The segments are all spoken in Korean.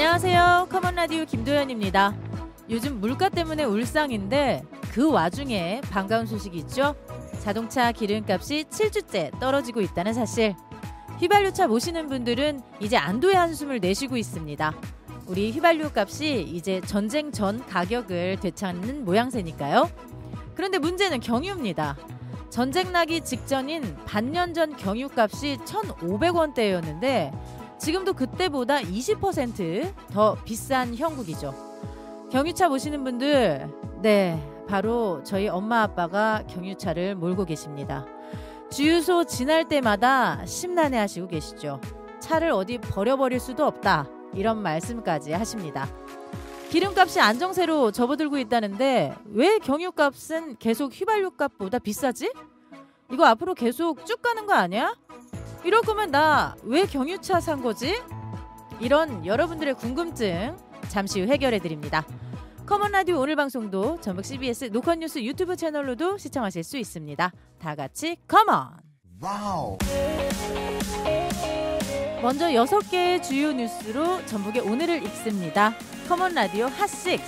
안녕하세요. 커먼라디오 김도연입니다. 요즘 물가 때문에 울상인데 그 와중에 반가운 소식이 있죠. 자동차 기름값이 7주째 떨어지고 있다는 사실. 휘발유차 모시는 분들은 이제 안도의 한숨을 내쉬고 있습니다. 우리 휘발유 값이 이제 전쟁 전 가격을 되찾는 모양새니까요. 그런데 문제는 경유입니다. 전쟁 나기 직전인 반년 전 경유값이 1,500원대였는데 지금도 그때보다 20% 더 비싼 형국이죠. 경유차 모시는 분들, 네, 바로 저희 엄마 아빠가 경유차를 몰고 계십니다. 주유소 지날 때마다 심란해하시고 계시죠. 차를 어디 버려버릴 수도 없다, 이런 말씀까지 하십니다. 기름값이 안정세로 접어들고 있다는데 왜 경유값은 계속 휘발유값보다 비싸지? 이거 앞으로 계속 쭉 가는 거 아니야? 이럴 거면 나 왜 경유차 산 거지? 이런 여러분들의 궁금증 잠시 후 해결해 드립니다. 커먼라디오 오늘 방송도 전북 CBS 노컷뉴스 유튜브 채널로도 시청하실 수 있습니다. 다 같이 커먼! 와우. 먼저 6개의 주요 뉴스로 전북의 오늘을 읽습니다. 커먼라디오 핫6.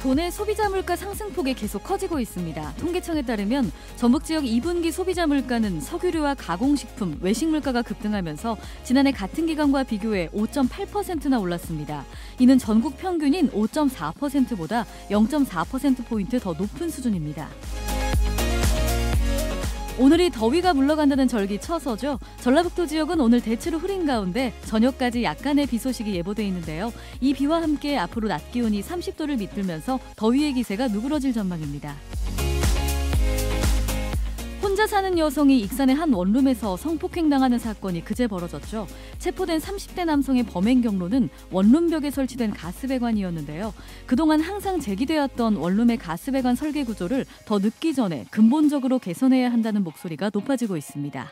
도내 소비자 물가 상승폭이 계속 커지고 있습니다. 통계청에 따르면 전북 지역 2분기 소비자 물가는 석유류와 가공식품, 외식 물가가 급등하면서 지난해 같은 기간과 비교해 5.8%나 올랐습니다. 이는 전국 평균인 5.4%보다 0.4%포인트 더 높은 수준입니다. 오늘이 더위가 물러간다는 절기처서죠. 전라북도 지역은 오늘 대체로 흐린 가운데 저녁까지 약간의 비 소식이 예보돼 있는데요. 이 비와 함께 앞으로 낮 기온이 30도를 밑들면서 더위의 기세가 누그러질 전망입니다. 혼자 사는 여성이 익산의 한 원룸에서 성폭행당하는 사건이 그제 벌어졌죠. 체포된 30대 남성의 범행 경로는 원룸 벽에 설치된 가스배관이었는데요. 그동안 항상 제기되었던 원룸의 가스배관 설계 구조를 더 늦기 전에 근본적으로 개선해야 한다는 목소리가 높아지고 있습니다.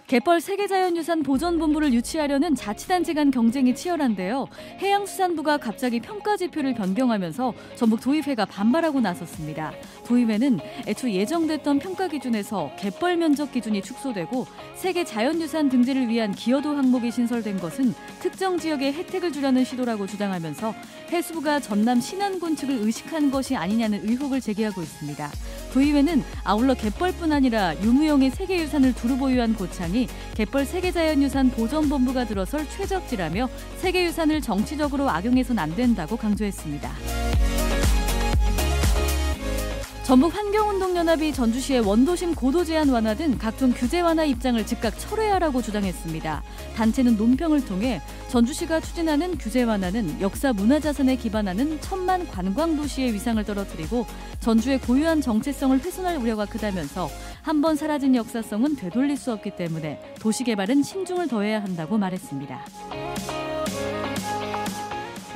갯벌 세계자연유산 보전본부를 유치하려는 자치단체 간 경쟁이 치열한데요. 해양수산부가 갑자기 평가지표를 변경하면서 전북 도의회가 반발하고 나섰습니다. 도의회는 애초 예정됐던 평가 기준에서 갯벌 면적 기준이 축소되고 세계자연유산 등재를 위한 기여도 항목이 신설된 것은 특정 지역에 혜택을 주려는 시도라고 주장하면서 해수부가 전남 신안군 측을 의식한 것이 아니냐는 의혹을 제기하고 있습니다. 도의회는 아울러 갯벌뿐 아니라 유무형의 세계유산을 두루 보유한 고창이 갯벌 세계자연유산 보전본부가 들어설 최적지라며 세계유산을 정치적으로 악용해서는 안 된다고 강조했습니다. 전북환경운동연합이 전주시의 원도심 고도 제한 완화 등 각종 규제 완화 입장을 즉각 철회하라고 주장했습니다. 단체는 논평을 통해 전주시가 추진하는 규제 완화는 역사 문화자산에 기반하는 천만 관광도시의 위상을 떨어뜨리고 전주의 고유한 정체성을 훼손할 우려가 크다면서 한번 사라진 역사성은 되돌릴 수 없기 때문에 도시개발은 신중을 더해야 한다고 말했습니다.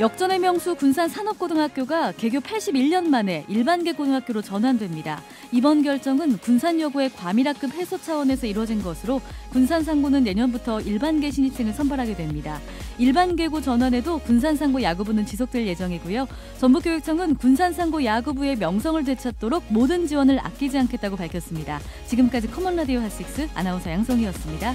역전의 명수 군산산업고등학교가 개교 81년 만에 일반계 고등학교로 전환됩니다. 이번 결정은 군산여고의 과밀학급 해소 차원에서 이뤄진 것으로 군산상고는 내년부터 일반계 신입생을 선발하게 됩니다. 일반계고 전환에도 군산상고 야구부는 지속될 예정이고요. 전북교육청은 군산상고 야구부의 명성을 되찾도록 모든 지원을 아끼지 않겠다고 밝혔습니다. 지금까지 커먼라디오 핫6 아나운서 양성희였습니다.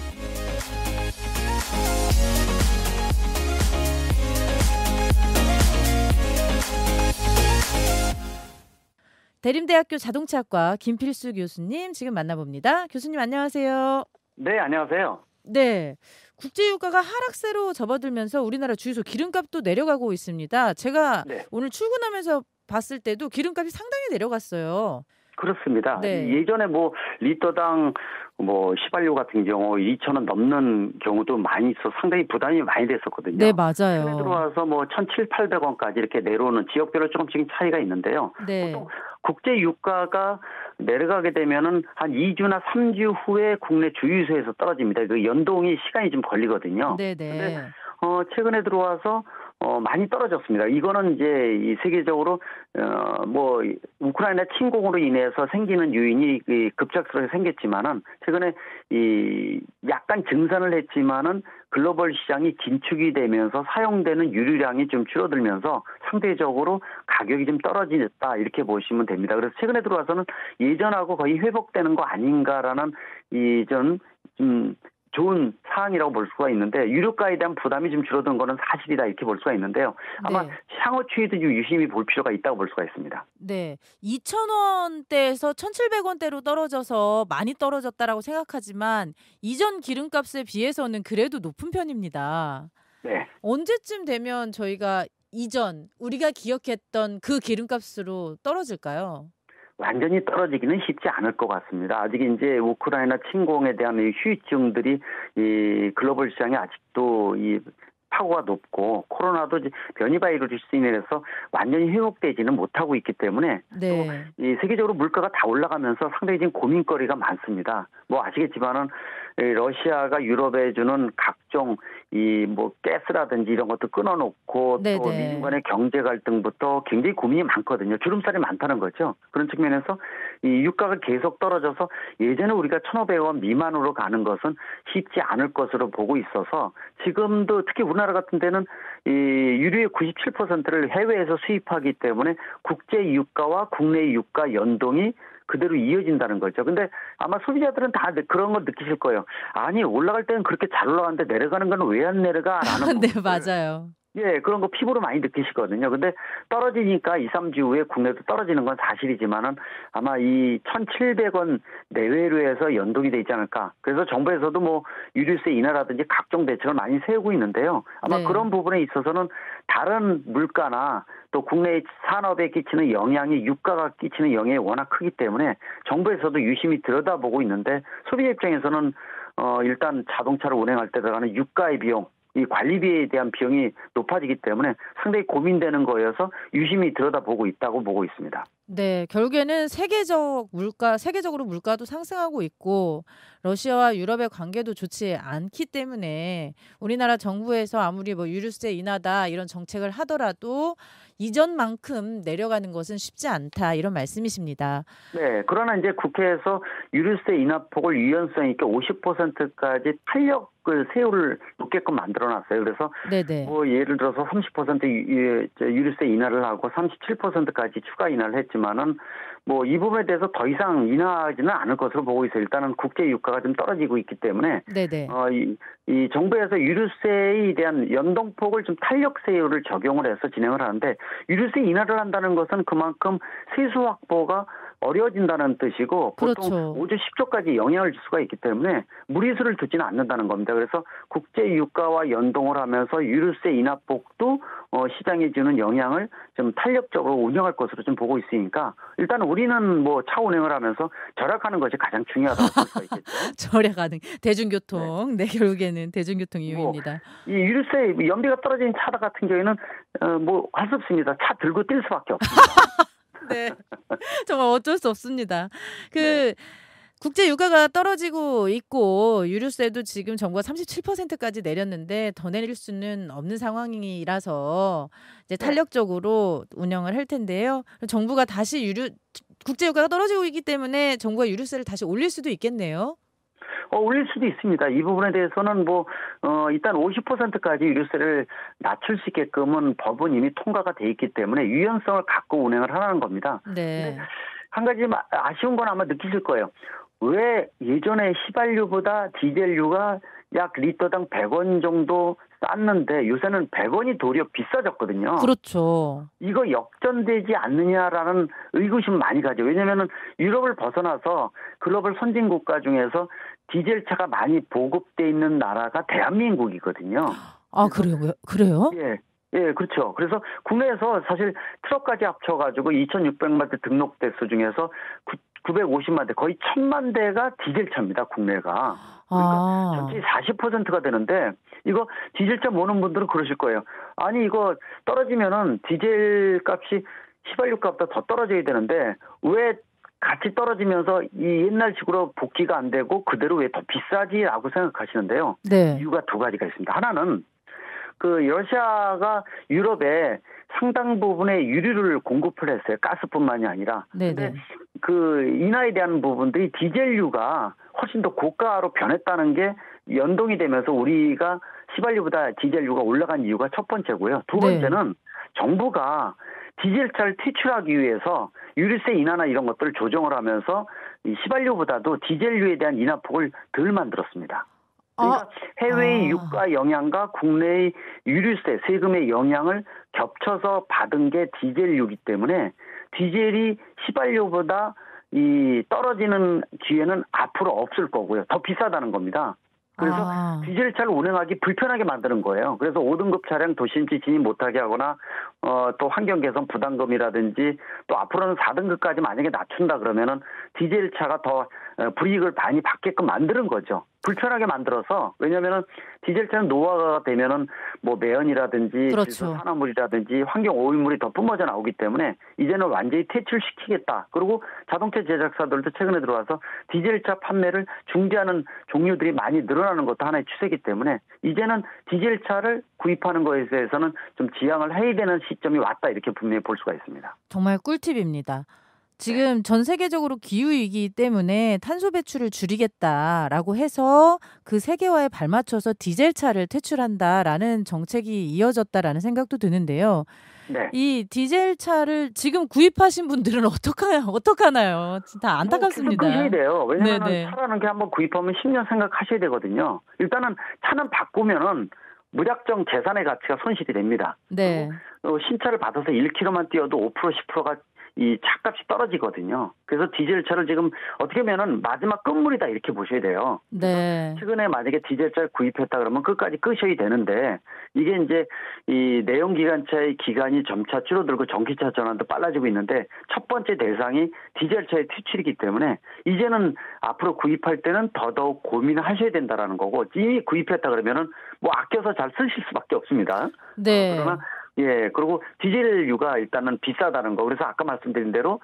대림대학교 자동차과 김필수 교수님 지금 만나봅니다. 교수님 안녕하세요. 네, 안녕하세요. 네, 국제유가가 하락세로 접어들면서 우리나라 주유소 기름값도 내려가고 있습니다. 제가 오늘 출근하면서 봤을 때도 기름값이 상당히 내려갔어요. 그렇습니다. 네. 예전에 리터당 휘발유 같은 경우 2,000원 넘는 경우도 많이 있어 상당히 부담이 많이 됐었거든요. 네, 맞아요. 최근에 들어와서 1,700~800원까지 이렇게 내려오는 지역별로 조금씩 차이가 있는데요. 네. 보통 국제 유가가 내려가게 되면은 한 2주나 3주 후에 국내 주유소에서 떨어집니다. 그 연동이 시간이 좀 걸리거든요. 네, 네. 최근에 들어와서 많이 떨어졌습니다. 이거는 이제 이 세계적으로 우크라이나 침공으로 인해서 생기는 요인이 급작스럽게 생겼지만은 최근에 이 약간 증산을 했지만은 글로벌 시장이 긴축이 되면서 사용되는 유류량이 좀 줄어들면서 상대적으로 가격이 좀 떨어졌다 이렇게 보시면 됩니다. 그래서 최근에 들어와서는 예전하고 거의 회복되는 거 아닌가라는 좀 좋은 사항이라고 볼 수가 있는데 유류가에 대한 부담이 좀 줄어든 거는 사실이다 이렇게 볼 수가 있는데요. 아마 향후 추이도 유심히 볼 필요가 있다고 볼 수가 있습니다. 네. 2,000원대에서 1,700원대로 떨어져서 많이 떨어졌다라고 생각하지만 이전 기름값에 비해서는 그래도 높은 편입니다. 네. 언제쯤 되면 저희가 이전 우리가 기억했던 그 기름값으로 떨어질까요? 완전히 떨어지기는 쉽지 않을 것 같습니다. 아직 이제 우크라이나 침공에 대한 이 후유증들이 이 글로벌 시장에 아직도 이 파고가 높고 코로나도 변이 바이러스로 인해서 완전히 회복되지는 못하고 있기 때문에 네. 또 이 세계적으로 물가가 다 올라가면서 상당히 지금 고민거리가 많습니다. 뭐 아시겠지만은 러시아가 유럽에 주는 각종 이 뭐 가스라든지 이런 것도 끊어놓고 네네. 또 미중 간의 경제 갈등부터 굉장히 고민이 많거든요. 주름살이 많다는 거죠. 그런 측면에서 이 유가가 계속 떨어져서 예전에 우리가 1,500원 미만으로 가는 것은 쉽지 않을 것으로 보고 있어서 지금도 특히 우리나라 같은 데는 이 유류의 97%를 해외에서 수입하기 때문에 국제 유가와 국내 유가 연동이 그대로 이어진다는 거죠. 근데 아마 소비자들은 다 그런 걸 느끼실 거예요. 아니 올라갈 때는 그렇게 잘 올라가는데 내려가는 건 왜 안 내려가라는 네, 맞아요. 예, 그런 거 피부로 많이 느끼시거든요. 근데 떨어지니까 2, 3주 후에 국내도 떨어지는 건 사실이지만은 아마 이 1,700원 내외로 해서 연동이 되지 않을까. 그래서 정부에서도 뭐 유류세 인하라든지 각종 대책을 많이 세우고 있는데요. 아마 네. 그런 부분에 있어서는 다른 물가나 또 국내 산업에 끼치는 영향이 유가가 끼치는 영향이 워낙 크기 때문에 정부에서도 유심히 들여다보고 있는데 소비자 입장에서는 일단 자동차를 운행할 때 들어가는 유가의 비용, 이 관리비에 대한 비용이 높아지기 때문에 상당히 고민되는 거여서 유심히 들여다보고 있다고 보고 있습니다. 네, 결국에는 세계적으로 물가도 상승하고 있고 러시아와 유럽의 관계도 좋지 않기 때문에 우리나라 정부에서 아무리 뭐 유류세 인하다 이런 정책을 하더라도 이전만큼 내려가는 것은 쉽지 않다 이런 말씀이십니다. 네, 그러나 이제 국회에서 유류세 인하폭을 유연성 있게 50%까지 탄력을 세율을 높게끔 만들어놨어요. 그래서 네네. 뭐 예를 들어서 30% 유류세 인하를 하고 37%까지 추가 인하를 했지만은 뭐 이 부분에 대해서 더 이상 인하하지는 않을 것으로 보고 있어요. 일단은 국제 유가가 좀 떨어지고 있기 때문에 네네. 이 정부에서 유류세에 대한 연동폭을 좀 탄력 세율을 적용을 해서 진행을 하는데 유류세 인하를 한다는 것은 그만큼 세수 확보가 어려워진다는 뜻이고 보통 그렇죠. 5조 10조까지 영향을 줄 수가 있기 때문에 무리수를 두지는 않는다는 겁니다. 그래서 국제 유가와 연동을 하면서 유류세 인하폭도 시장에 주는 영향을 좀 탄력적으로 운영할 것으로 좀 보고 있으니까 일단 우리는 뭐 차 운행을 하면서 절약하는 것이 가장 중요하다고 볼 수가 있겠죠. 절약하는 대중교통. 네, 결국에는 대중교통 이유입니다. 이 유류세 연비가 떨어진 차 같은 경우에는 뭐 할 수 없습니다. 차 들고 뛸 수밖에 없습니다. 네. 정말 어쩔 수 없습니다. 국제 유가가 떨어지고 있고 유류세도 지금 정부가 37%까지 내렸는데 더 내릴 수는 없는 상황이라서 이제 탄력적으로 운영을 할 텐데요. 정부가 다시 국제 유가가 떨어지고 있기 때문에 정부가 유류세를 다시 올릴 수도 있겠네요. 올릴 수도 있습니다. 이 부분에 대해서는 일단 50%까지 유류세를 낮출 수 있게끔은 법은 이미 통과가 돼 있기 때문에 유연성을 갖고 운행을 하라는 겁니다. 네. 한 가지 아쉬운 건 아마 느끼실 거예요. 왜 예전에 휘발유보다 디젤유가 약 리터당 100원 정도 쌌는데 요새는 100원이 도리어 비싸졌거든요. 그렇죠. 이거 역전되지 않느냐라는 의구심 많이 가죠. 왜냐하면 유럽을 벗어나서 글로벌 선진 국가 중에서 디젤차가 많이 보급돼 있는 나라가 대한민국이거든요. 아, 그래요? 예, 그렇죠. 그래서 국내에서 사실 트럭까지 합쳐가지고 2,600만 대 등록 대수 중에서 950만 대, 거의 1,000만 대가 디젤차입니다, 국내가. 그러니까 전체 40%가 되는데 이거 디젤차 모는 분들은 그러실 거예요. 아니 이거 떨어지면은 디젤 값이 휘발유 값보다 더 떨어져야 되는데 왜 같이 떨어지면서 이 옛날식으로 복귀가 안 되고 그대로 왜 더 비싸지라고 생각하시는데요. 네. 이유가 두 가지가 있습니다. 하나는 러시아가 유럽에 상당 부분의 유류를 공급을 했어요. 가스뿐만이 아니라. 네네. 근데 인하에 대한 부분들이 디젤유가 훨씬 더 고가로 변했다는 게 연동이 되면서 우리가 휘발유보다 디젤유가 올라간 이유가 첫 번째고요. 두 번째는 정부가 디젤차를 퇴출하기 위해서 유류세 인하나 이런 것들을 조정을 하면서 이 휘발유보다도 디젤유에 대한 인하폭을 덜 만들었습니다. 그러니까 해외의 유가 영향과 국내의 유류세, 세금의 영향을 겹쳐서 받은 게 디젤유기 때문에 디젤이 휘발유보다 이 떨어지는 기회는 앞으로 없을 거고요. 더 비싸다는 겁니다. 그래서 디젤차를 운행하기 불편하게 만드는 거예요. 그래서 5등급 차량 도심지 진입 못하게 하거나 또 환경 개선 부담금이라든지 또 앞으로는 4등급까지 만약에 낮춘다 그러면은 디젤차가 더 불이익을 많이 받게끔 만드는 거죠. 불편하게 만들어서 왜냐면은 디젤차는 노후화가 되면은 뭐 매연이라든지 그렇죠. 산화물이라든지 환경 오염물이 더 뿜어져 나오기 때문에 이제는 완전히 퇴출시키겠다. 그리고 자동차 제작사들도 최근에 들어와서 디젤차 판매를 중지하는 종류들이 많이 늘어나는 것도 하나의 추세이기 때문에 이제는 디젤차를 구입하는 것에 대해서는 좀 지양을 해야 되는 시점이 왔다 이렇게 분명히 볼 수가 있습니다. 정말 꿀팁입니다. 지금 전 세계적으로 기후위기 때문에 탄소 배출을 줄이겠다라고 해서 그 세계화에 발맞춰서 디젤차를 퇴출한다라는 정책이 이어졌다라는 생각도 드는데요. 네. 이 디젤차를 지금 구입하신 분들은 어떡하나요? 진짜 안타깝습니다. 계속 끄셔야 돼요. 왜냐하면 네네. 차라는 게 한번 구입하면 10년 생각하셔야 되거든요. 일단은 차는 바꾸면은 무작정 재산의 가치가 손실이 됩니다. 네. 신차를 받아서 1km만 뛰어도 5% 10%가 이 차값이 떨어지거든요. 그래서 디젤차를 지금 어떻게 보면은 마지막 끝물이다 이렇게 보셔야 돼요. 네. 최근에 만약에 디젤차를 구입했다 그러면 끝까지 끄셔야 되는데 이게 이제 이 내연기관차의 기간이 점차 줄어들고 전기차 전환도 빨라지고 있는데 첫 번째 대상이 디젤차의 퇴출이기 때문에 이제는 앞으로 구입할 때는 더더욱 고민을 하셔야 된다라는 거고 이미 구입했다 그러면은 뭐 아껴서 잘 쓰실 수밖에 없습니다. 네. 그러나 그리고 디젤유가 일단은 비싸다는 거. 그래서 아까 말씀드린 대로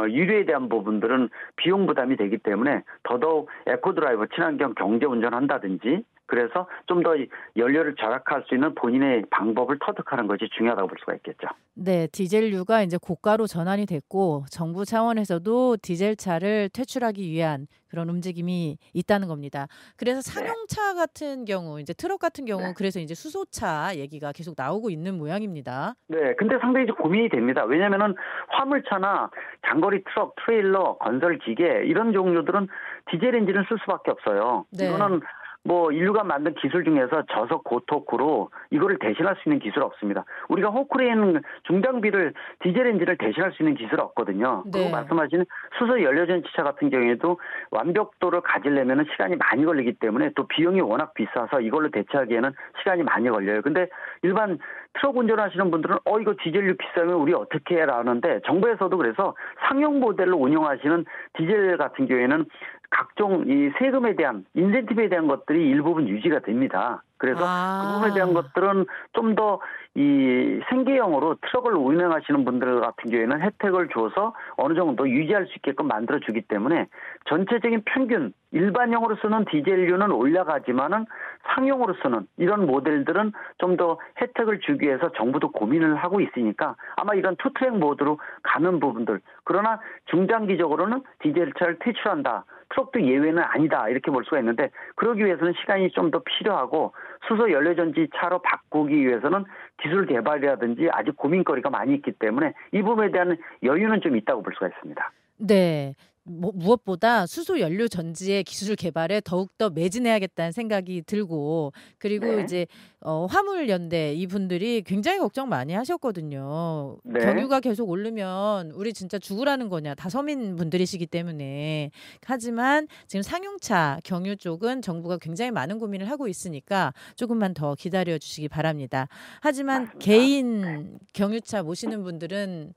유류에 대한 부분들은 비용 부담이 되기 때문에 더더욱 에코드라이버 친환경 경제 운전한다든지 그래서 좀 더 연료를 절약할 수 있는 본인의 방법을 터득하는 것이 중요하다고 볼 수가 있겠죠. 네, 디젤유가 이제 고가로 전환이 됐고 정부 차원에서도 디젤차를 퇴출하기 위한 그런 움직임이 있다는 겁니다. 그래서 상용차 같은 경우, 이제 트럭 같은 경우, 그래서 이제 수소차 얘기가 계속 나오고 있는 모양입니다. 네, 근데 상당히 좀 고민이 됩니다. 왜냐하면은 화물차나 장거리 트럭, 트레일러, 건설 기계 이런 종류들은 디젤 엔진을 쓸 수밖에 없어요. 네. 이거는 뭐 인류가 만든 기술 중에서 저속 고토크로 이거를 대신할 수 있는 기술 없습니다. 우리가 호크레인 중장비를 디젤 엔진을 대신할 수 있는 기술 없거든요. 네. 그리고 말씀하신 수소 연료전지차 같은 경우에도 완벽도를 가지려면 시간이 많이 걸리기 때문에 또 비용이 워낙 비싸서 이걸로 대체하기에는 시간이 많이 걸려요. 근데 일반 트럭 운전하시는 분들은 이거 디젤유 비싸면 우리 어떻게 해라 하는데 정부에서도 그래서 상용 모델로 운영하시는 디젤 같은 경우에는 각종 이 세금에 대한 인센티브에 대한 것들이 일부분 유지가 됩니다. 그래서 그 부분에 대한 것들은 좀 더 이 생계형으로 트럭을 운행하시는 분들 같은 경우에는 혜택을 줘서 어느 정도 유지할 수 있게끔 만들어주기 때문에 전체적인 평균 일반형으로 쓰는 디젤류는 올라가지만은 상용으로 쓰는 이런 모델들은 좀 더 혜택을 주기 위해서 정부도 고민을 하고 있으니까 아마 이런 투트랙 모드로 가는 부분들 그러나 중장기적으로는 디젤차를 퇴출한다. 트럭도 예외는 아니다 이렇게 볼 수가 있는데 그러기 위해서는 시간이 좀 더 필요하고 수소 연료전지 차로 바꾸기 위해서는 기술 개발이라든지 아직 고민거리가 많이 있기 때문에 이 부분에 대한 여유는 좀 있다고 볼 수가 있습니다. 네. 무엇보다 수소 연료 전지의 기술 개발에 더욱더 매진해야겠다는 생각이 들고 그리고 이제 화물 연대 이분들이 굉장히 걱정 많이 하셨거든요. 경유가 계속 오르면 우리 진짜 죽으라는 거냐. 다 서민 분들이시기 때문에. 하지만 지금 상용차 경유 쪽은 정부가 굉장히 많은 고민을 하고 있으니까 조금만 더 기다려 주시기 바랍니다. 하지만 개인 경유차 모시는 분들은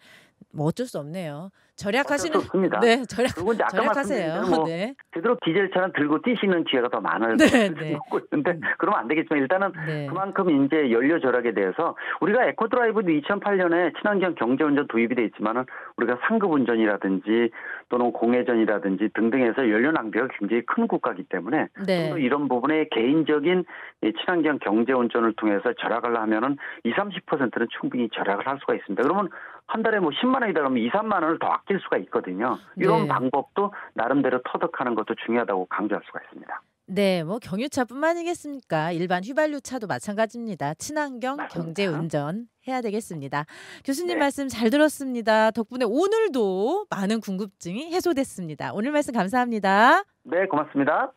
뭐 어쩔 수 없네요. 절약하시는 네, 절약하세요. 뭐 네. 되도록 디젤차는 들고 뛰시는 기회가 더 많아요. 먹고 있는데 그러면 안 되겠지만 일단은 그만큼 이제 연료 절약에 대해서 우리가 에코드라이브도 2008년에 친환경 경제운전 도입이 돼 있지만은 우리가 상급 운전이라든지 또는 공회전이라든지 등등해서 연료 낭비가 굉장히 큰 국가이기 때문에 또 이런 부분에 개인적인 친환경 경제운전을 통해서 절약을 하면은 20-30%는 충분히 절약을 할 수가 있습니다. 그러면 한 달에 뭐 10만 원이다 그러면 2-3만 원을 더 아낄 수가 있거든요. 이런 방법도 나름대로 터득하는 것도 중요하다고 강조할 수가 있습니다. 네, 뭐 경유차뿐만이겠습니까? 일반 휘발유 차도 마찬가지입니다. 친환경 경제 운전 해야 되겠습니다. 교수님 말씀 잘 들었습니다. 덕분에 오늘도 많은 궁금증이 해소됐습니다. 오늘 말씀 감사합니다. 네, 고맙습니다.